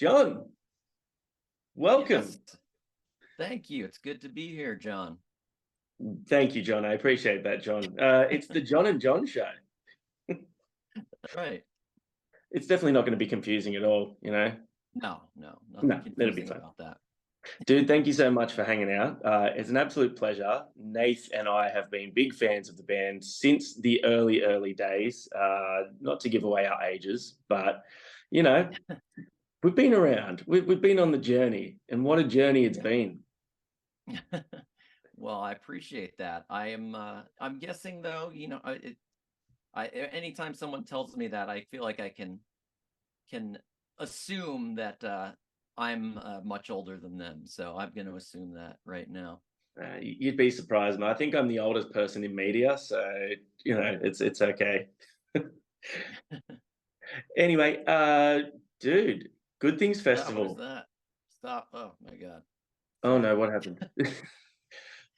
John, welcome. Yes, thank you. It's good to be here, John. Thank you, John. I appreciate that, John. It's the John and John show. Right. It's definitely not going to be confusing at all, you know? No, nothing No, it'll be confusing fun. about that. Dude, thank you so much for hanging out. It's an absolute pleasure. Nath and I have been big fans of the band since the early days. Not to give away our ages, but, you know, we've been around. We've been on the journey, and what a journey it's Yeah. been. Well, I appreciate that. I'm guessing though, anytime someone tells me that, I feel like I can assume that I'm much older than them. So I'm going to assume that right now. You'd be surprised, man. I think I'm the oldest person in media, so it's okay. Anyway, dude, Good Things What is Festival. that? Stop. Oh my God. Oh Sorry. no, what happened?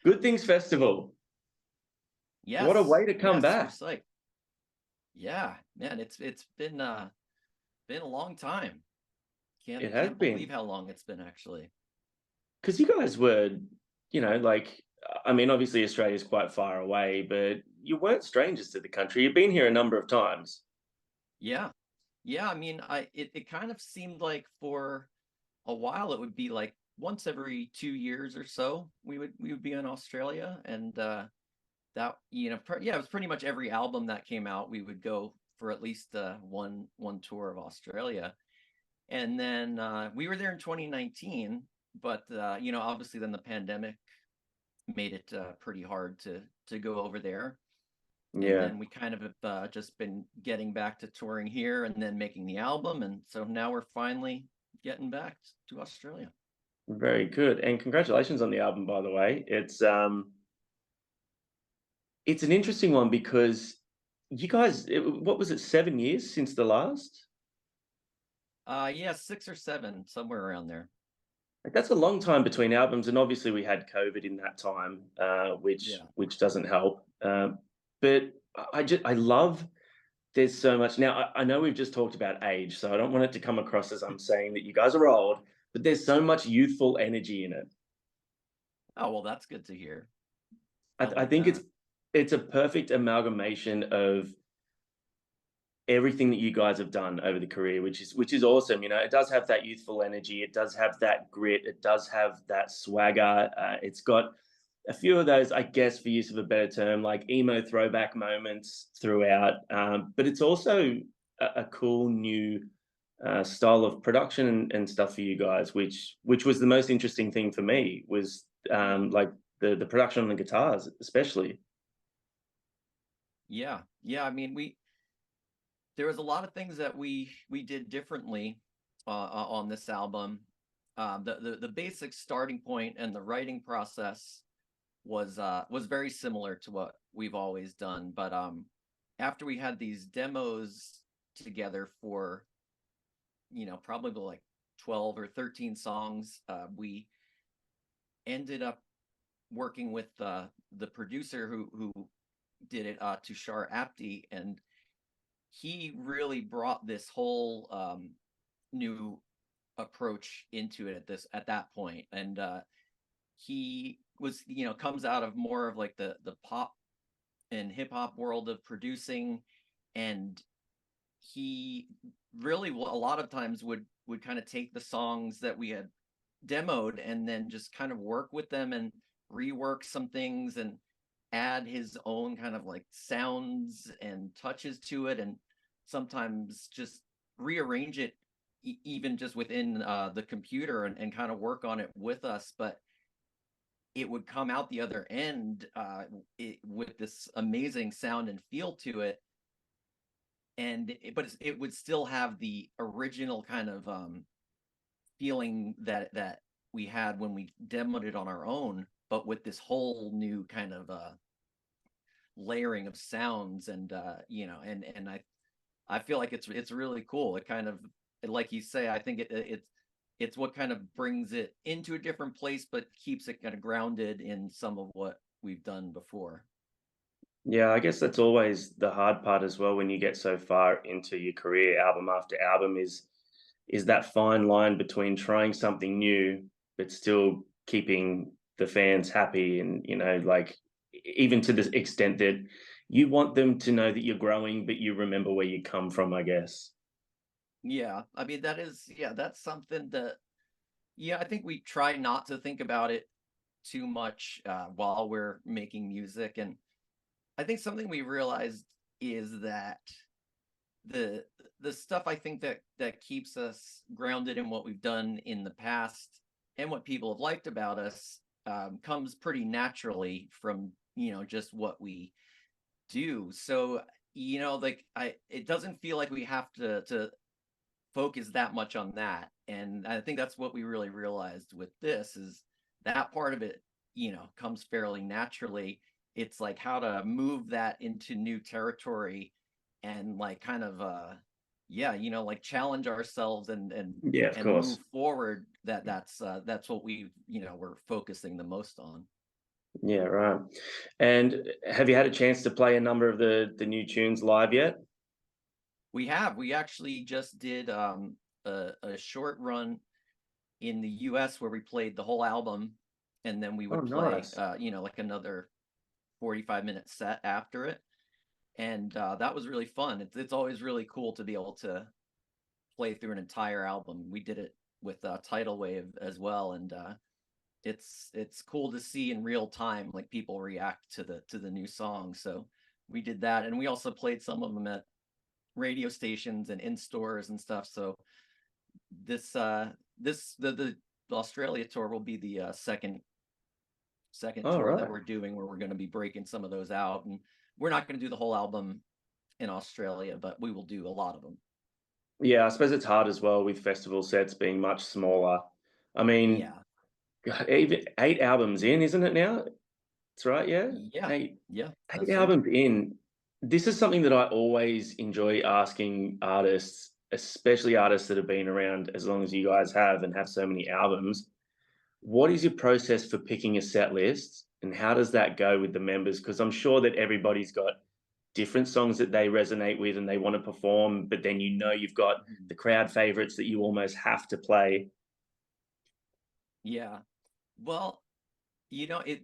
Good Things Festival. What a Yes. way to come Yes, you're back. psyched. Yeah, man, it's been a long time. It has Can't believe been how long it's been actually. because you guys were, like I mean, obviously Australia's quite far away, but you weren't strangers to the country. You've been here a number of times. Yeah. Yeah, I mean, it kind of seemed like for a while it would be like once every 2 years or so we would be in Australia, and that yeah, it was pretty much every album that came out we would go for at least one tour of Australia. And then we were there in 2019, but obviously then the pandemic made it pretty hard to go over there. And Yeah, then we kind of have just been getting back to touring here and then making the album, and so now we're finally getting back to Australia. very good. And congratulations on the album, by the way. It's an interesting one because you guys, what was it, 7 years since the last? Yeah, 6 or 7, somewhere around there. Like that's a long time between albums, and obviously we had COVID in that time, which Yeah. which doesn't help. But I love. There's so much now. I know we've just talked about age, so I don't want it to come across as I'm saying that you guys are old. But there's so much youthful energy in it. Oh, well, that's good to hear. I, I I like think that. it's a perfect amalgamation of everything that you guys have done over the career, which is awesome. It does have that youthful energy, it does have that grit, it does have that swagger. It's got a few of those, I guess, for use of a better term, like emo throwback moments throughout. But it's also a cool new style of production and stuff for you guys, which was the most interesting thing for me was like the production on the guitars, especially. Yeah, I mean, we there was a lot of things that we did differently on this album. The basic starting point and the writing process was very similar to what we've always done, but after we had these demos together for probably like 12 or 13 songs, we ended up working with the producer who did it, Tushar Apti, and he really brought this whole new approach into it at that point. And he was comes out of more of like the pop and hip hop world of producing, and he really a lot of times would kind of take the songs that we had demoed and then just kind of work with them and rework some things and add his own kind of like sounds and touches to it, and sometimes just rearrange it even just within the computer, and kind of work on it with us. But it would come out the other end with this amazing sound and feel to it, but it would still have the original kind of feeling that we had when we demoed it on our own, but with this whole new kind of layering of sounds. And and I feel like it's really cool. It kind of, like you say, I think it's what kind of brings it into a different place, but keeps it kind of grounded in some of what we've done before. Yeah, I guess that's always the hard part as well when you get so far into your career, album after album, is is that fine line between trying something new but still keeping the fans happy, and like, even to the extent that you want them to know that you're growing, but you remember where you come from, I guess. Yeah, I mean yeah, that's something that yeah, I think we try not to think about it too much while we're making music, and I think something we realized is that the the stuff I think that keeps us grounded in what we've done in the past and what people have liked about us comes pretty naturally from just what we do. So like it doesn't feel like we have to focus that much on that. And I think that's what we really realized with this is that part of it, comes fairly naturally. It's like how to move that into new territory and like kind of yeah, like challenge ourselves Yeah, of and move course. forward. That's what we, we're focusing the most on. Yeah, right. And have you had a chance to play a number of the new tunes live yet? We actually just did a short run in the US where we played the whole album and then we Oh, would play nice. like another 45-minute set after it. And that was really fun. It's always really cool to be able to play through an entire album. We did it with Tidal Wave as well, and it's cool to see in real time like people react to the new song. So we did that, and we also played some of them at radio stations and in stores and stuff. So this the Australia tour will be the second All tour that right. we're doing where we're going to be breaking some of those out, and we're not going to do the whole album in Australia, but we will do a lot of them. Yeah, I suppose it's hard as well with festival sets being much smaller. I mean, Yeah. God, even 8 albums in, isn't it now? That's right, yeah? Yeah. Eight Yeah, eight that's right. albums in. This is something that I always enjoy asking artists, especially artists that have been around as long as you guys have and have so many albums. What is your process for picking a set list, and how does that go with the members? Because I'm sure that everybody's got different songs that they resonate with and they want to perform, but then you've got Mhm. the crowd favorites that you almost have to play. Yeah. Well, it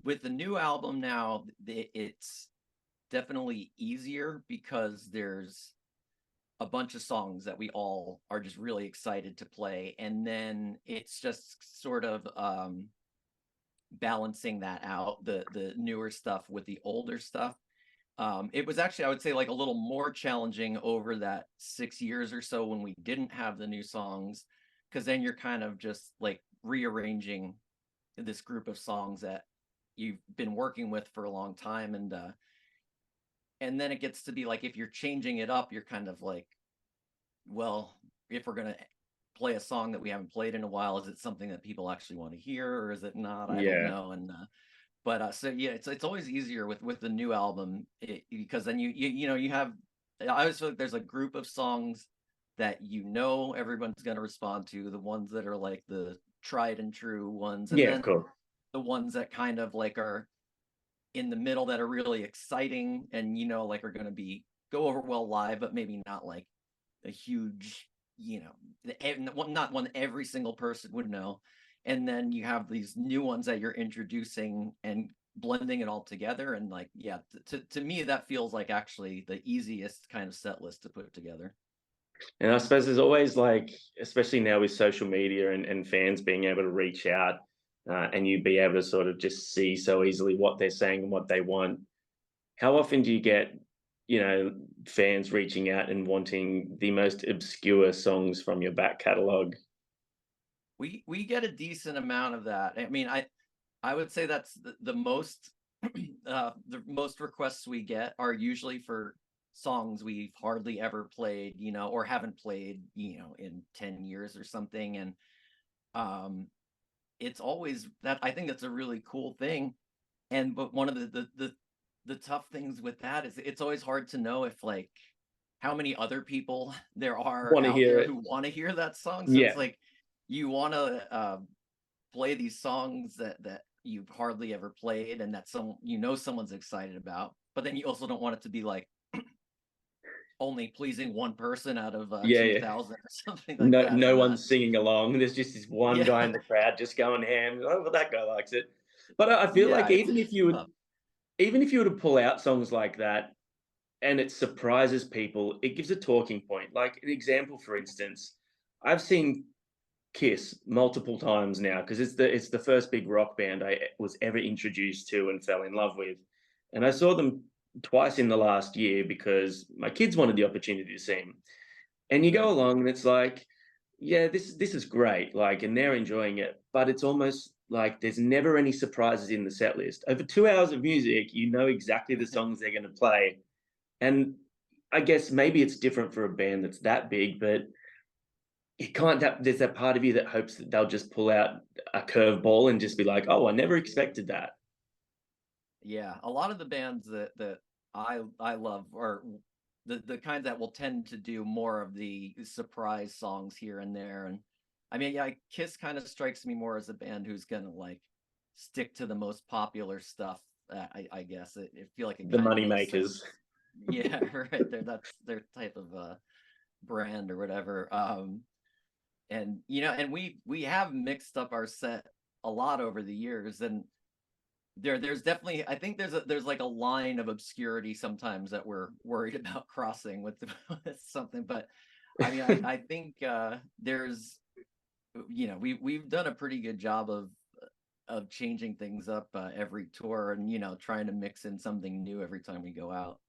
with the new album now, it's definitely easier because there's a bunch of songs that we all are just really excited to play, and then it's just sort of balancing that out, the newer stuff with the older stuff. It was actually, I would say, like a little more challenging over that 6 years or so when we didn't have the new songs, because then you're kind of just like rearranging this group of songs that you've been working with for a long time, and then it gets to be like if you're changing it up, you're kind of like, well, if we're gonna play a song that we haven't played in a while, is it something that people actually want to hear, or is it not? I don't Yeah. know. And but so yeah, it's always easier with the new album because then you have. I always feel like there's a group of songs that everyone's going to respond to, the ones that are like the tried and true ones, and Yeah, of then course. the ones that kind of like are in the middle that are really exciting and like are going to be go over well live, but maybe not like a huge, not one every single person would know. And then you have these new ones that you're introducing and blending it all together. And like, yeah, to me, that feels like actually the easiest kind of set list to put together. And I suppose there's always like, especially now with social media and fans being able to reach out, and you be able to sort of just see so easily what they're saying and what they want. How often do you get, fans reaching out and wanting the most obscure songs from your back catalogue? We get a decent amount of that. I mean, I would say that's the most the most requests we get are usually for songs we've hardly ever played, or haven't played, in 10 years or something. And um it's always that I think that's a really cool thing. And but one of the tough things with that is it's always hard to know if like how many other people there are Want to out hear there it? who want to hear that song. So it's Yeah. like you want to play these songs that you've hardly ever played and that someone's excited about, but then you also don't want it to be like only pleasing one person out of Yeah, yeah. 2,000 or something like No, that, no and one's singing along. There's just this one yeah, guy in the crowd just going ham. Oh, well, that guy likes it. But I feel yeah, like it's tough. even if you were to pull out songs like that and it surprises people, it gives a talking point. Like an example, for instance, I've seen Kiss multiple times now because it's the first big rock band I was ever introduced to and fell in love with. And I saw them twice in the last year because my kids wanted the opportunity to see them. And you go Right. along and it's like, yeah, this is great, like, and they're enjoying it, but it's almost like there's never any surprises in the set list. Over 2 hours of music, you know exactly the songs they're gonna play, and I guess maybe it's different for a band that's that big, but you can't that there's that part of you that hopes that they'll just pull out a curveball and just be like, "Oh, I never expected that." Yeah, a lot of the bands that I love are the kinds that will tend to do more of the surprise songs here and there. And I mean, yeah, Kiss kind of strikes me more as a band who's gonna like stick to the most popular stuff. I guess it feel like it The kind of money makes makers. sense. Yeah, right. That's their type of brand or whatever. And and we have mixed up our set a lot over the years, and there's definitely, I think there's like a line of obscurity sometimes that we're worried about crossing with, with something. But I mean, I think there's we've done a pretty good job of changing things up every tour, and trying to mix in something new every time we go out.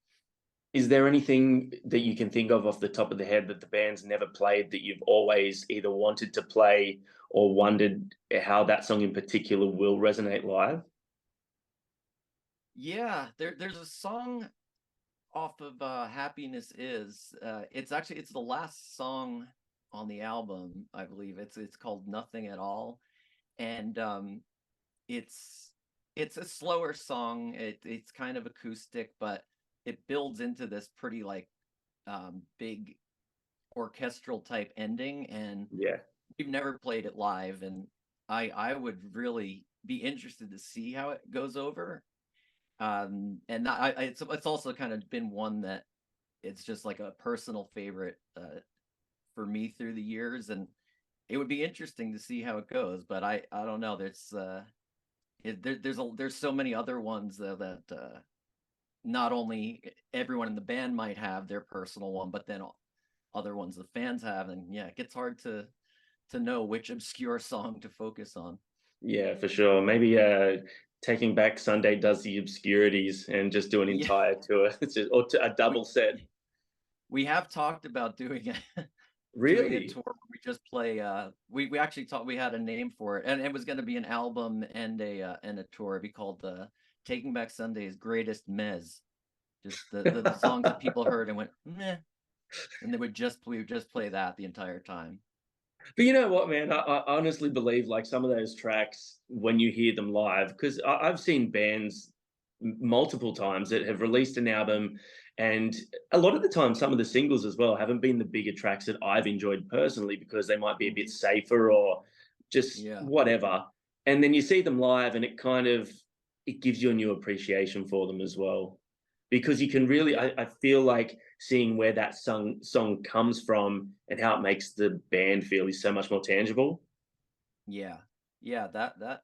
Is there anything that you can think of off the top of the head that the band's never played that you've always either wanted to play or wondered how that song in particular will resonate live? Yeah, there's a song off of Happiness Is. It's the last song on the album, I believe. It's called Nothing at All. And it's it's a slower song. It's kind of acoustic, but it builds into this pretty like big orchestral type ending, and Yeah. we've never played it live, and I would really be interested to see how it goes over. And it's also kind of been one that it's just like a personal favorite for me through the years, and it would be interesting to see how it goes. But I don't know. There's so many other ones though that not only everyone in the band might have their personal one, but then other ones the fans have, and yeah, it gets hard to know which obscure song to focus on. Yeah, for sure. Maybe Taking Back Sunday does the obscurities and just do an Yeah, entire tour. It's just, or a we double set. we have talked about doing it. Doing a Really? tour where we just play we actually thought we had a name for it, and it was going to be an album and a tour. It'd be called Taking Back Sunday's Greatest Mez. Just the songs that people heard and went meh, and they we would just play that the entire time. But you know what, man? I honestly believe like some of those tracks when you hear them live, because I've seen bands multiple times that have released an album, and a lot of the time, some of the singles as well haven't been the bigger tracks that I've enjoyed personally because they might be a bit Hmm. safer or just Yeah, whatever. And then you see them live, and it gives you a new appreciation for them as well, because you can really yeah, I feel like seeing where that song comes from and how it makes the band feel is so much more tangible. yeah, yeah. That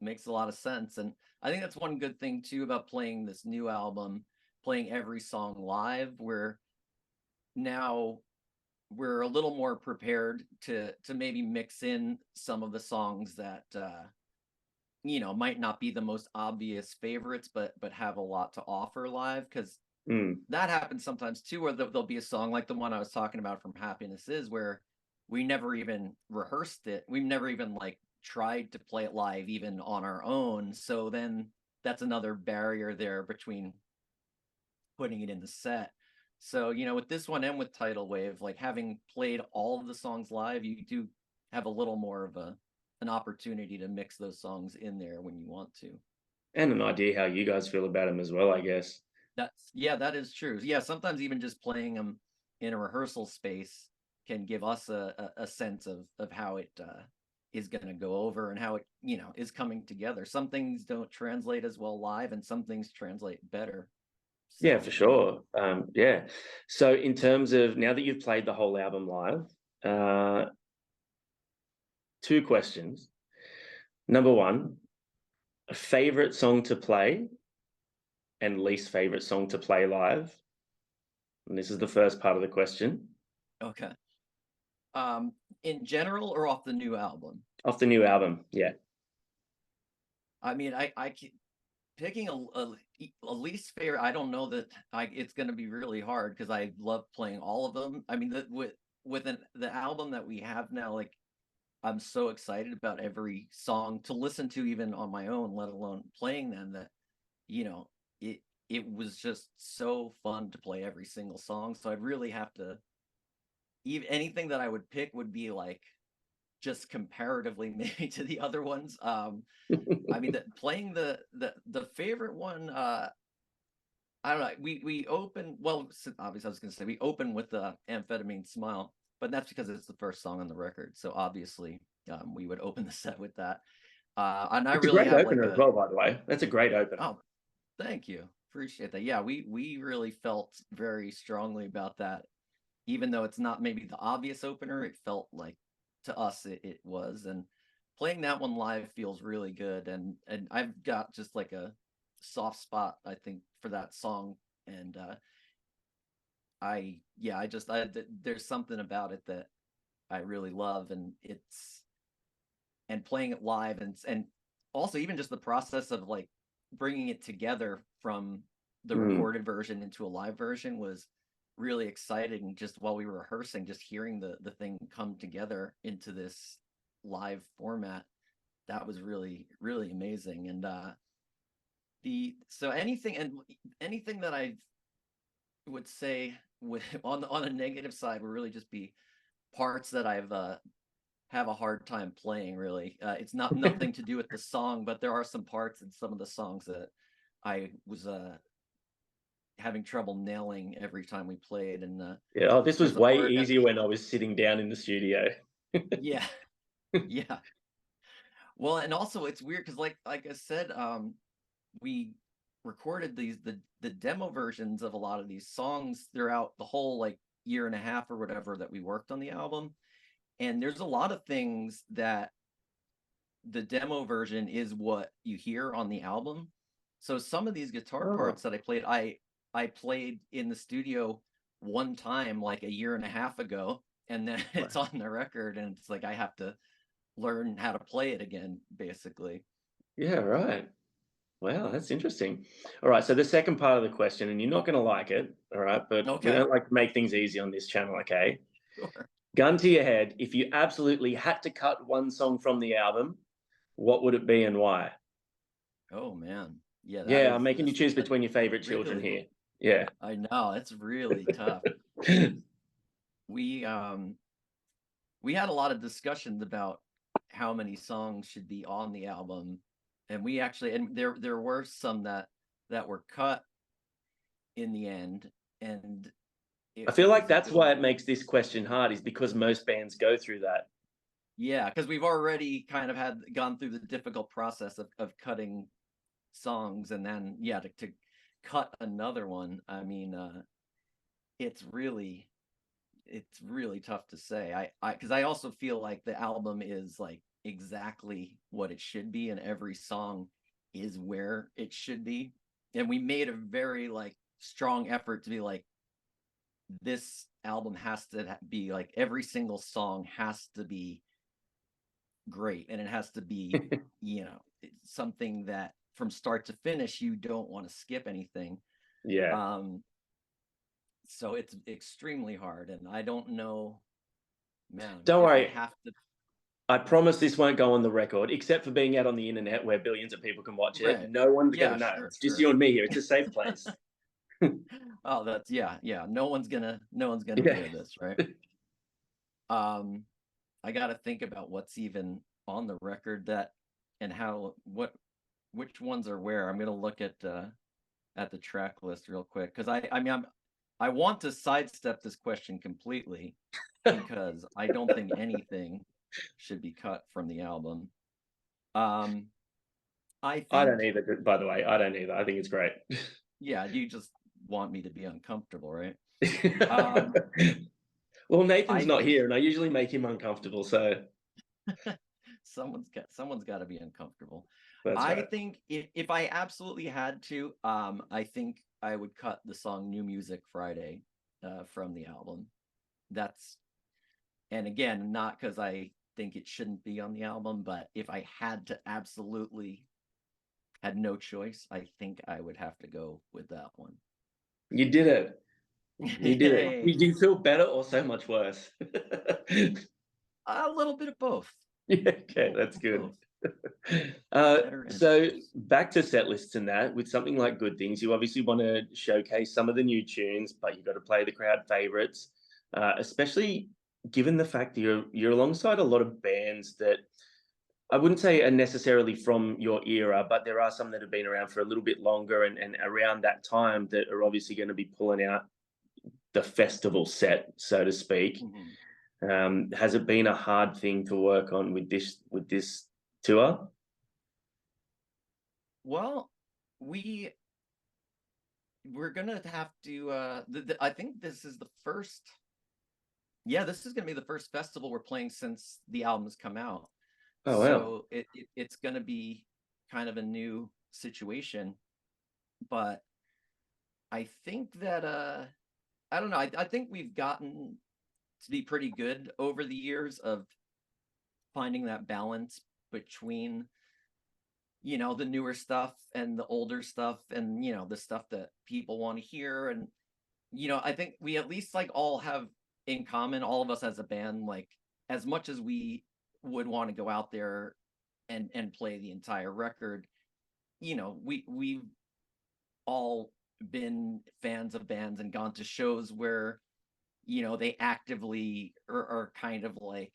makes a lot of sense, and I think that's one good thing too about playing this new album, playing every song live. Where now we're a little more prepared to maybe mix in some of the songs that might not be the most obvious favorites, but have a lot to offer live, because Mm, that happens sometimes too, where there'll be a song like the one I was talking about from Happiness Is, where we never even rehearsed it. We've never even like tried to play it live even on our own. So then that's another barrier there between putting it in the set. So, with this one and with Tidal Wave, like having played all of the songs live, you do have a little more of an opportunity to mix those songs in there when you want to. and an idea how you guys feel about them as well, I guess. Yeah, that is true. Yeah, sometimes even just playing them in a rehearsal space can give us a sense of how it is going to go over and how it is coming together. Some things don't translate as well live, and some things translate better. Yeah, for So sure. Yeah. So in terms of now that you've played the whole album live, uh, two questions. Number one, a favorite song to play and least favorite song to play live. And this is the first part of the question. okay. Um, in general or off the new album? Off the new album. Yeah. I mean, picking a least favorite. I don't know that it's going to be really hard because I love playing all of them. I mean, the album that we have now, like I'm so excited about every song to listen to, even on my own, let alone playing them. That you know, it it was just so fun to play every single song. So I'd really have to even anything that I would pick would be like just comparatively maybe to the other ones. I mean, playing the favorite one. I don't know. We open well. Obviously, I was going to say we open with the Amphetamine Smile, but that's because it's the first song on the record. So obviously, we would open the set with that. And I It's a really great have like opener as a well, by the way. That's a great opener. oh, thank you, appreciate that. Yeah, we really felt very strongly about that, even though it's not maybe the obvious opener. It felt like to us it was, and playing that one live feels really good. And I've got just like a soft spot, I think, for that song. And I yeah, there's something about it that I really love, and playing it live, and also even just the process of like bringing it together from the Mm, recorded version into a live version was really exciting. Just while we were rehearsing, just hearing the thing come together into this live format, that was really amazing. And the so anything that I would say with on a negative side would really just be parts that I've have a hard time playing. Really, it's not nothing to do with the song, but there are some parts in some of the songs that I was having trouble nailing every time we played. And yeah. Oh, this was there's a way part easier when I was sitting down in the studio. yeah, yeah. Well, and also it's weird because like I said, we recorded the demo versions of a lot of these songs throughout the whole like year and a half or whatever that we worked on the album. And there's a lot of things that the demo version is what you hear on the album. So some of these guitar Oh, parts that I played in the studio one time like a year and a half ago, and then it's on the record, and it's like I have to learn how to play it again, basically. yeah, right. Wow, that's interesting. All right, so the second part of the question, and you're not going to like it, all right, but we Okay, don't like to make things easy on this channel, okay? sure. Gun to your head, if you absolutely had to cut one song from the album, what would it be and why? Oh man, yeah, Yeah, I'm making you this choose that between your favorite children really. here. Yeah. I know it's really tough. We we had a lot of discussions about how many songs should be on the album, and we actually and there were some that were cut in the end, and I it feel like was that's why going it makes this question hard, is because most bands go through that. yeah, because we've already kind of had gone through the difficult process of cutting songs, and then yeah, to cut another one. I mean, it's really it's really tough to say. I because I also feel like the album is like exactly what it should be, and every song is where it should be. And we made a very like strong effort to be like this album has to be like every single song has to be great, and it has to be something that from start to finish you don't want to skip anything. Yeah. Um, so it's extremely hard, and I don't know, man, Don't if I worry. have to. I promise this won't go on the record, except for being out on the internet where billions of people can watch it. Right. No one's going to Yeah, know. sure, It's just sure. you and me here. It's a safe place. Oh, that's yeah. No one's gonna Yeah. hear this, right? Um, I gotta think about what's even on the record that and how what which ones are where. I'm gonna look at the track list real quick because I mean I want to sidestep this question completely because I don't think anything should be cut from the album. Um, I I don't think either, by the way. I don't either. I think it's great. yeah, you just want me to be uncomfortable, right? Um, Well, Nathan's I not think here, and I usually make him uncomfortable, so someone's got to be uncomfortable. that's I right. think if I absolutely had to, I think I would cut the song "New Music Friday" from the album. That's and again, not because I think it shouldn't be on the album, but if I had to absolutely had no choice, I think I would have to go with that one. You did it. You did it. Hey, Did you feel better or so much worse? a little bit of both. Yeah, A okay, little that's bit of good. both. Better and So worse. back to set lists and that, with something like Good Things, you obviously want to showcase some of the new tunes, but you've got to play the crowd favorites, especially given the fact that you're alongside a lot of bands that I wouldn't say are necessarily from your era, but there are some that have been around for a little bit longer and around that time that are obviously going to be pulling out the festival set, so to speak. Mhm. Has it been a hard thing to work on with this tour? Well, we we're gonna have to. I think this is the first. Yeah, this is gonna be the first festival we're playing since the album's come out. Oh wow. So it's gonna be kind of a new situation. But I think that I don't know. I think we've gotten to be pretty good over the years of finding that balance between the newer stuff and the older stuff and the stuff that people want to hear. And I think we at least like all have in common, all of us as a band, like as much as we would want to go out there and play the entire record, we've all been fans of bands and gone to shows where they actively are kind of like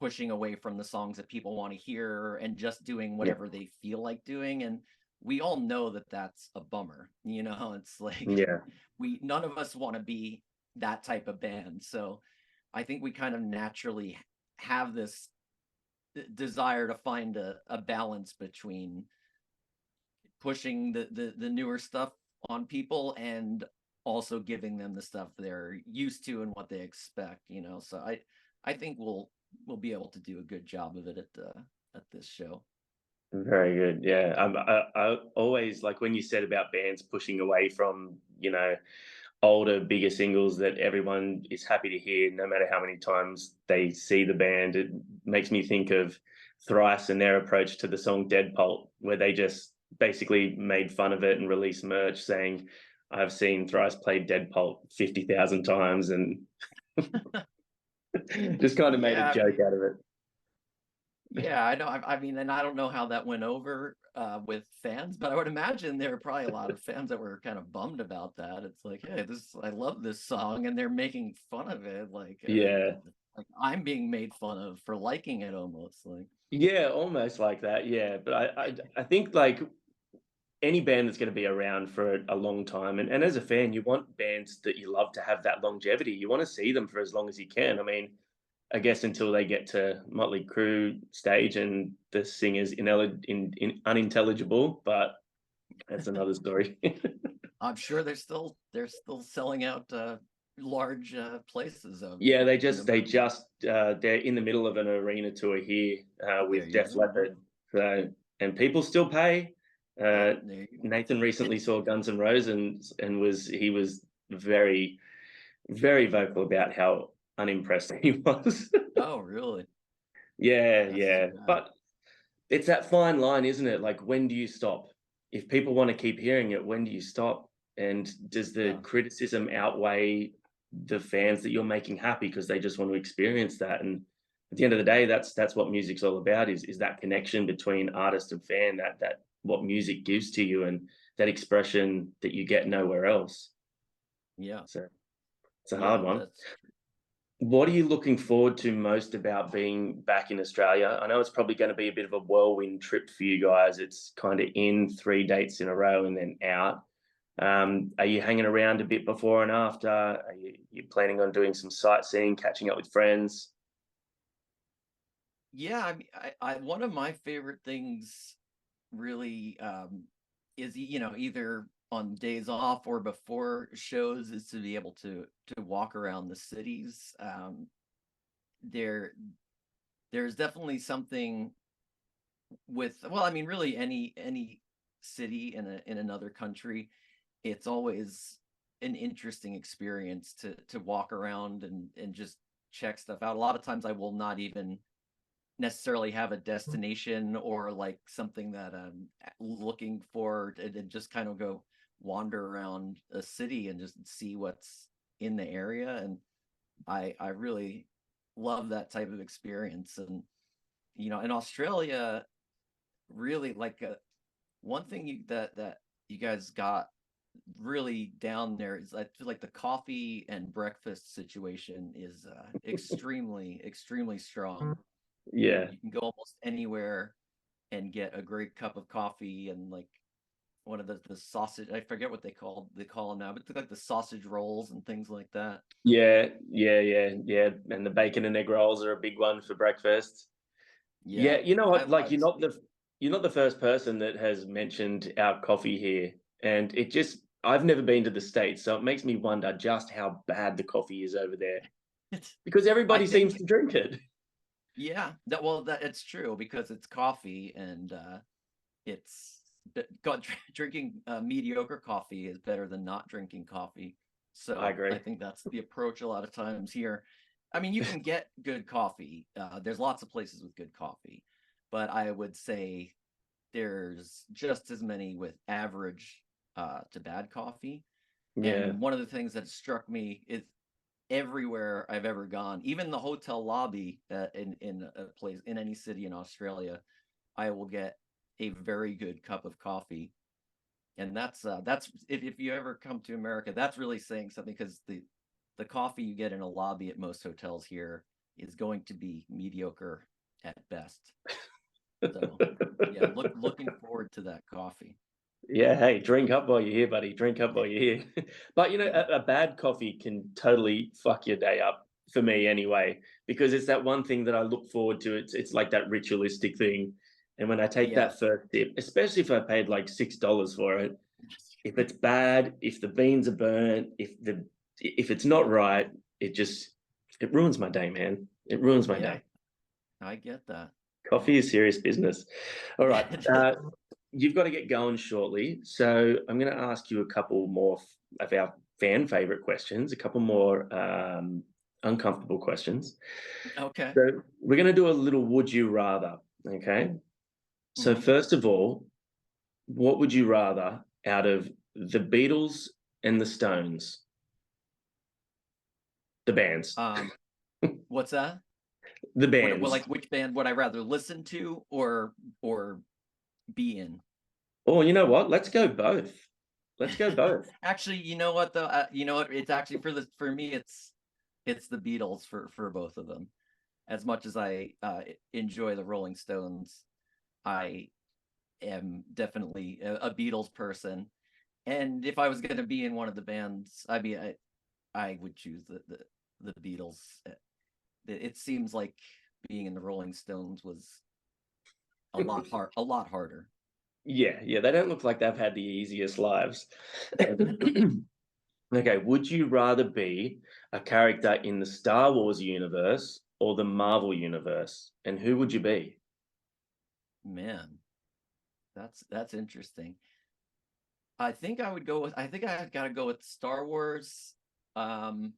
pushing away from the songs that people want to hear and just doing Yeah. whatever they feel like doing. And we all know that that's a bummer. It's like Yeah. we none of us want to be that type of band. So I think we kind of naturally have this desire to find a balance between pushing the newer stuff on people and also giving them the stuff they're used to and what they expect. So I think we'll be able to do a good job of it at this show. Very good. Yeah. I always like when you said about bands pushing away from, older, bigger singles that everyone is happy to hear, no matter how many times they see the band. It makes me think of Thrice and their approach to the song Dead Pulp, where they just basically made fun of it and released merch saying, I've seen Thrice play Dead Pulp 50,000 times and just kind of made a Yeah, joke out of it. yeah, I know. I mean, and I don't know how that went over with fans, but I would imagine there are probably a lot of fans that were kind of bummed about that. It's like, hey, I love this song, and they're making fun of it, Yeah. like I'm being made fun of for liking it, almost like. Yeah, almost like that. Yeah. But I think like any band that's going to be around for a long time. And as a fan, you want bands that you love to have that longevity. You want to see them for as long as you can. I mean, I guess until they get to Motley Crue stage and the singer's unintelligible, but that's another story. I'm sure they're still selling out large places of Yeah, no matter. they're in the middle of an arena tour here There with you Def go. Yeah. Leppard. So and people still pay. Oh, Uh, there you go. Nathan recently saw Guns N' Roses and was very very vocal about how unimpressed he was. Oh, really? Yeah, That's too yeah. bad. But it's that fine line, isn't it? Like when do you stop? If people want to keep hearing it, when do you stop? And does the Yeah. criticism outweigh the fans that you're making happy because they just want to experience that? And at the end of the day, that's what music's all about is that connection between artist and fan, that what music gives to you and that expression that you get nowhere else. Yeah. So it's a hard Yeah. one. That's What are you looking forward to most about being back in Australia? I know it's probably going to be a bit of a whirlwind trip for you guys. It's kind of in 3 dates in a row and then out. Are you hanging around a bit before and after? Are you planning on doing some sightseeing, catching up with friends? Yeah, I mean, one of my favorite things really is either on days off or before shows is to be able to walk around the cities. There there's definitely something with, well, I mean, really any city in another country, it's always an interesting experience to walk around and just check stuff out. A lot of times I will not even necessarily have a destination or like something that I'm looking for, and just kind of go wander around a city and just see what's in the area. And I really love that type of experience. And in Australia, really like one thing that you guys got really down there is, I feel like the coffee and breakfast situation is extremely strong. Yeah. You can go almost anywhere and get a great cup of coffee, and like one of the sausage, I forget what they call them now, but like the sausage rolls and things like that. Yeah. And the bacon and egg rolls are a big one for breakfast. Yeah, Yeah, you know what? Like, I've you're not the first person that has mentioned our coffee here, and it just I've never been to the States, so it makes me wonder just how bad the coffee is over there it's because I everybody seems think, to drink it. yeah, that it's true because it's coffee, and it's drinking mediocre coffee is better than not drinking coffee. I So I agree. think that's the approach a lot of times here. I mean, you can get good coffee. There's lots of places with good coffee, but I would say there's just as many with average to bad coffee. Yeah, And one of the things that struck me is everywhere I've ever gone, even the hotel lobby in a place in any city in Australia, I will get a very good cup of coffee. And that's if you ever come to America, that's really saying something, because the coffee you get in a lobby at most hotels here is going to be mediocre at best. So yeah, looking forward to that coffee. yeah. Hey, drink up while you're here, buddy. Drink up while you're here. But Yeah. a bad coffee can totally fuck your day up for me anyway, because it's that one thing that I look forward to. It's like that ritualistic thing. And when I take Yeah. that first sip, especially if I paid like $6 for it, if it's bad, if the beans are burnt, if it's not right, it ruins my day, man. It ruins my Yeah, day. I get that. Coffee is serious business. All Yeah, right. You've got to get going shortly. So I'm going to ask you a couple more of our fan favorite questions, a couple more uncomfortable questions. okay. So we're going to do a little would you rather. Okay. So, Hmm. first of all, what would you rather out of the Beatles and the Stones, the bands? Um, what's that? The What bands. like which band would I rather listen to or be in? Oh, you know what? Let's go both. Let's go both. Actually, you know what though? You know what? It's actually for me, it's the Beatles for both of them. As much as I enjoy the Rolling Stones, I am definitely a Beatles person. And if I was going to be in one of the bands, I would choose the Beatles. It seems like being in the Rolling Stones was a lot harder. Yeah, they don't look like they've had the easiest lives. Okay, would you rather be a character in the Star Wars universe or the Marvel universe? And who would you be? Man, that's interesting. I think I gotta go with Star Wars. Um,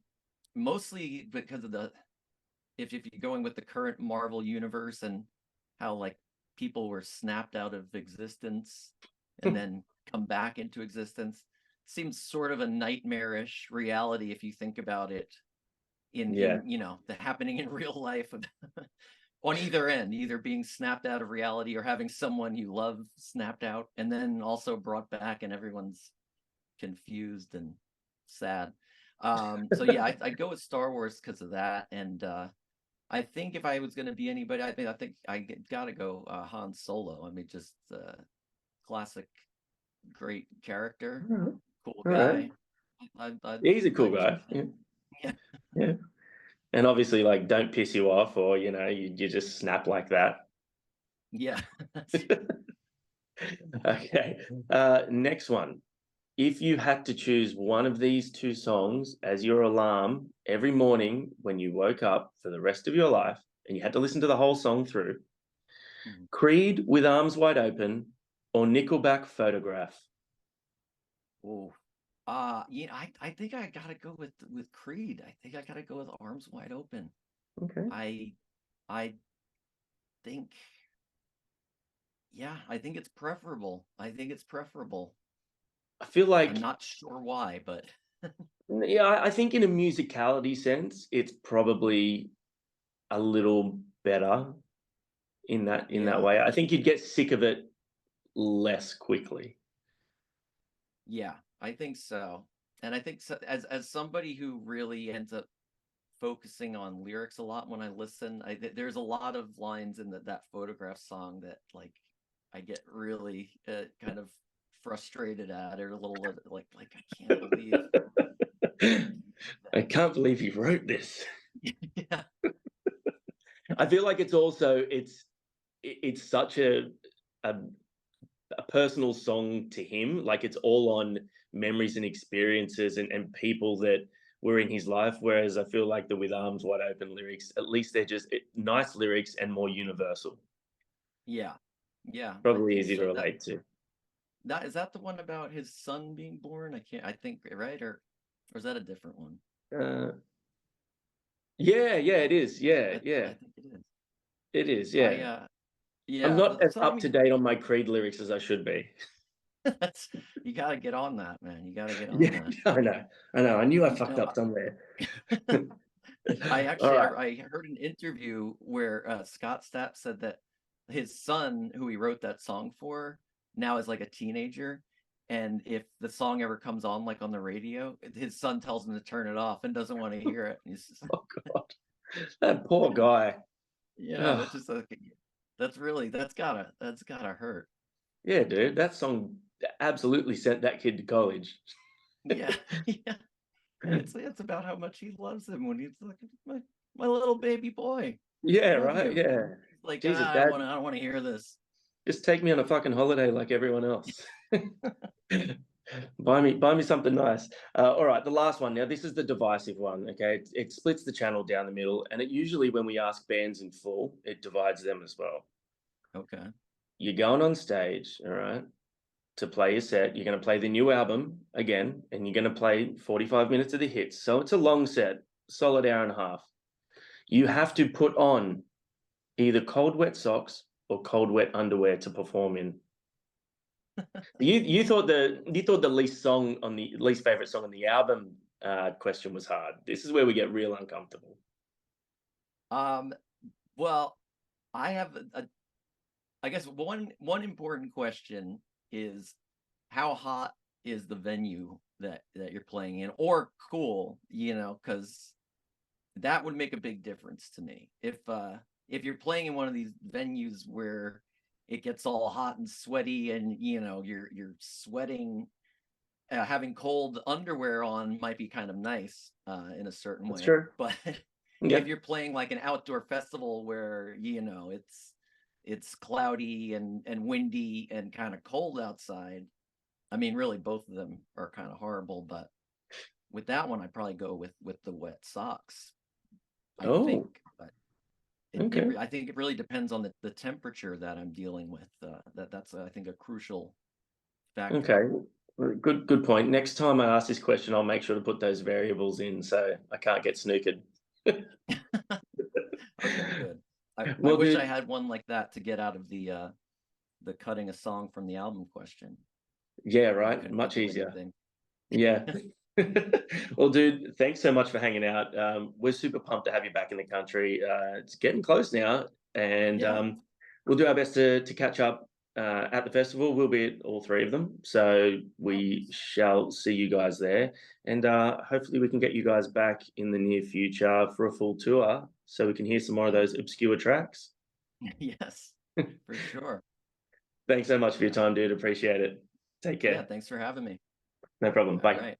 Mostly because of the if you're going with the current Marvel universe and how like people were snapped out of existence and then come back into existence, seems sort of a nightmarish reality if you think about it Yeah, in the happening in real life on either end, either being snapped out of reality or having someone you love snapped out and then also brought back and everyone's confused and sad. So yeah, I go with Star Wars because of that. And I think if I was going to be anybody, I think gotta go Han Solo. I mean, just classic, great character, all right. cool All right. guy. He's a cool I'd guy. choose Yeah, him. Yeah, yeah. And obviously, like, don't piss you off, or you just snap like that. yeah, that's true. Okay. Next one. if you had to choose one of these two songs as your alarm every morning when you woke up for the rest of your life, and you had to listen to the whole song through, Mhm. Creed with Arms Wide Open or Nickelback Photograph? Ooh. Yeah, I think I gotta go with Creed. I think I gotta go with Arms Wide Open. Okay. I I think, yeah, I think it's preferable. I think it's preferable. I feel I'm like, not sure why, but yeah, I think in a musicality sense, it's probably a little better in that yeah, way. I think you'd get sick of it less quickly. yeah, I think so. And I think so, as somebody who really ends up focusing on lyrics a lot when I listen, there's a lot of lines in that Photograph song that like I get really kind of frustrated at, or a little like I can't believe you did I that. can't believe you wrote this. Yeah, I feel like it's also it's such a a personal song to him. Like it's all on memories and experiences and people that were in his life. Whereas I feel like the With Arms Wide Open lyrics, at least they're just nice lyrics and more universal. yeah, yeah. I Probably think easy to so. relate to. That is that the one about his son being born? I can't. I think right, or is that a different one? Uh, yeah, yeah, it is. Yeah, I yeah, think it is. it is. I Yeah. I'm Yeah. not as So I up to mean, date on my Creed lyrics as I should be. that's you got to get on that, man. You got to get on Yeah, that. I know. I know. I knew I fucked No, up somewhere. I All actually right. I heard an interview where Scott Stapp said that his son, who he wrote that song for, now is like a teenager, and if the song ever comes on like on the radio, his son tells him to turn it off and doesn't want to hear it. And he's just, Oh God, that poor guy. that's Oh, just like that's gotta hurt. yeah, dude. That song absolutely sent that kid to college. Yeah, yeah. And it's about how much he loves him when he's like my little baby boy. Yeah, Love right. you. Yeah. He's like, Jesus, I don't Dad, want to hear this. just take me on a fucking holiday like everyone else. Buy me something nice. All right, the last one now. This is the divisive one. Okay, it splits the channel down the middle, and it usually, when we ask bands in full, it divides them as well. Okay. You're going on stage, all right, to play your set. You're going to play the new album again, and you're going to play 45 minutes of the hits. So it's a long set, solid hour and a half. You have to put on either cold wet socks or cold wet underwear to perform in. You thought the least favorite song on the album question was hard. This is where we get real uncomfortable. Um, well, I have I guess one important question is how hot is the venue that you're playing in, or cool, because that would make a big difference to me. If you're playing in one of these venues where it gets all hot and sweaty, and you're sweating, having cold underwear on might be kind of nice in a certain That's way. true. But Yeah. if you're playing like an outdoor festival where it's cloudy and windy and kind of cold outside, I mean, really both of them are kind of horrible. But with that one, I'd probably go with the wet socks, I think. Oh, But okay. I think it really depends on the temperature that I'm dealing with. That's I think a crucial factor. Okay. Well, good point. Next time I ask this question, I'll make sure to put those variables in so I can't get snookered. Okay, good. I Well, wish I dude, had one like that to get out of the cutting a song from the album question. yeah, I right. couldn't think Much of easier. anything. Yeah. Well, dude, thanks so much for hanging out. We're super pumped to have you back in the country. It's getting close now, and Yeah. we'll do our best to catch up at the festival. We'll be at all three of them, so Oh, we shall see you guys there, and hopefully we can get you guys back in the near future for a full tour, so we can hear some more of yeah. those obscure tracks. Yes, for sure. Thanks so much for your Yeah. time, dude. Appreciate it. Take Yeah. care. Thanks for having me. No problem. All Bye. right.